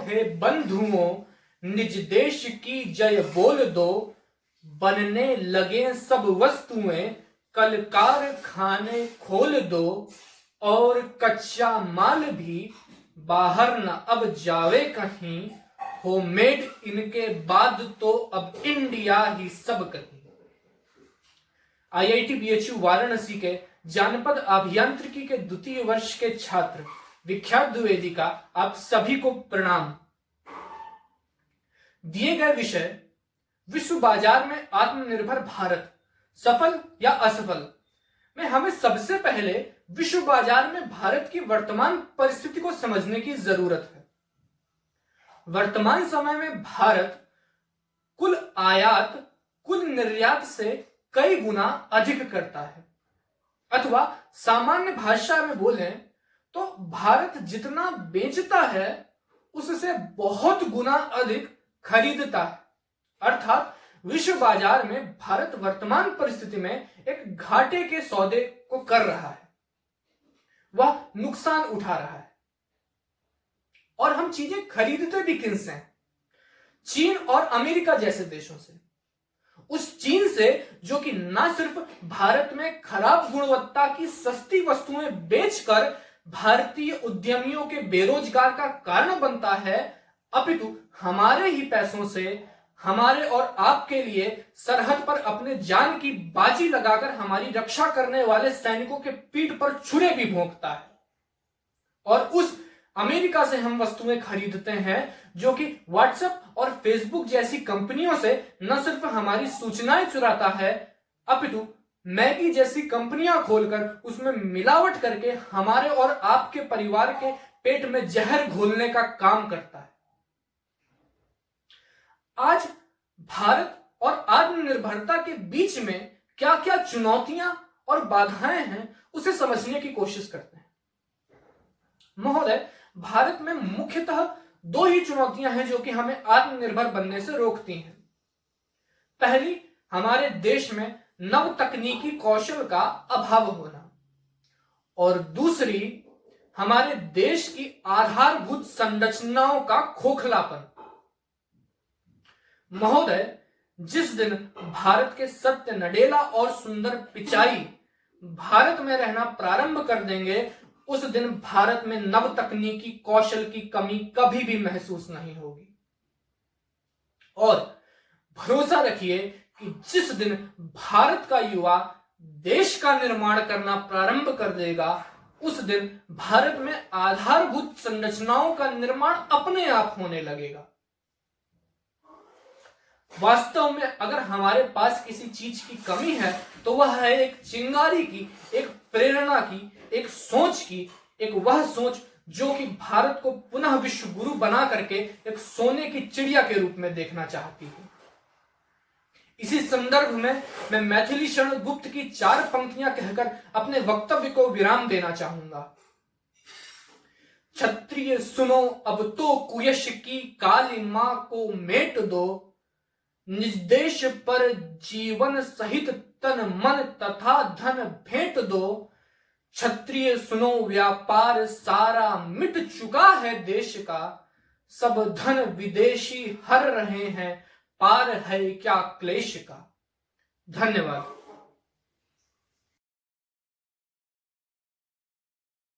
हे बंधुओं, निज देश की जय बोल दो। बनने लगे सब वस्तुएं, कल कारखाने खोल दो। और कच्चा माल भी बाहर न अब जावे कहीं, हो मेड इनके बाद तो अब इंडिया ही सब कहीं। IIT BHU वाराणसी के जानपद अभियांत्रिकी के द्वितीय वर्ष के छात्र विख्यात द्विवेदी का आप सभी को प्रणाम। दिए गए विषय विश्व बाजार में आत्मनिर्भर भारत सफल या असफल में हमें सबसे पहले विश्व बाजार में भारत की वर्तमान परिस्थिति को समझने की जरूरत है। वर्तमान समय में भारत कुल आयात कुल निर्यात से कई गुना अधिक करता है, अथवा सामान्य भाषा में बोलें तो भारत जितना बेचता है उससे बहुत गुना अधिक खरीदता है। अर्थात विश्व बाजार में भारत वर्तमान परिस्थिति में एक घाटे के सौदे को कर रहा है, वह नुकसान उठा रहा है। और हम चीजें खरीदते भी किनसे हैं? चीन और अमेरिका जैसे देशों से। उस चीन से जो कि न सिर्फ भारत में खराब गुणवत्ता की सस्ती वस्तुएं बेचकर भारतीय उद्यमियों के बेरोजगार का कारण बनता है, अपितु हमारे ही पैसों से हमारे और आपके लिए सरहद पर अपने जान की बाजी लगाकर हमारी रक्षा करने वाले सैनिकों के पीठ पर छुरे भी भोंकता है। और उस अमेरिका से हम वस्तुएं खरीदते हैं जो कि व्हाट्सएप और फेसबुक जैसी कंपनियों से न सिर्फ हमारी सूचनाएं चुराता है, अपितु मैगी जैसी कंपनियां खोलकर उसमें मिलावट करके हमारे और आपके परिवार के पेट में जहर घोलने का काम करता है। आज भारत और आत्मनिर्भरता के बीच में क्या क्या चुनौतियां और बाधाएं हैं उसे समझने की कोशिश करते हैं। महोदय, भारत में मुख्यतः दो ही चुनौतियां हैं जो कि हमें आत्मनिर्भर बनने से रोकती हैं। पहली, हमारे देश में नव तकनीकी कौशल का अभाव होना, और दूसरी, हमारे देश की आधारभूत संरचनाओं का खोखलापन। महोदय, जिस दिन भारत के सत्य नडेला और सुंदर पिचाई भारत में रहना प्रारंभ कर देंगे, उस दिन भारत में नव तकनीकी कौशल की कमी कभी भी महसूस नहीं होगी। और भरोसा रखिए कि जिस दिन भारत का युवा देश का निर्माण करना प्रारंभ कर देगा, उस दिन भारत में आधारभूत संरचनाओं का निर्माण अपने आप होने लगेगा। वास्तव में अगर हमारे पास किसी चीज की कमी है तो वह है एक चिंगारी की, एक प्रेरणा की, एक सोच की, एक वह सोच जो कि भारत को पुनः विश्व गुरु बना करके एक सोने की चिड़िया के रूप में देखना चाहती है। इसी संदर्भ में मैं मैथिली शरण गुप्त की 4 पंक्तियां कहकर अपने वक्तव्य को विराम देना चाहूंगा। क्षत्रिय सुनो अब तो कुयश की काली मां को मेट दो। निज देश पर जीवन सहित तन मन तथा धन भेंट दो। क्षत्रिय सुनो व्यापार सारा मिट चुका है देश का। सब धन विदेशी हर रहे हैं, पार है क्या क्लेश का। धन्यवाद।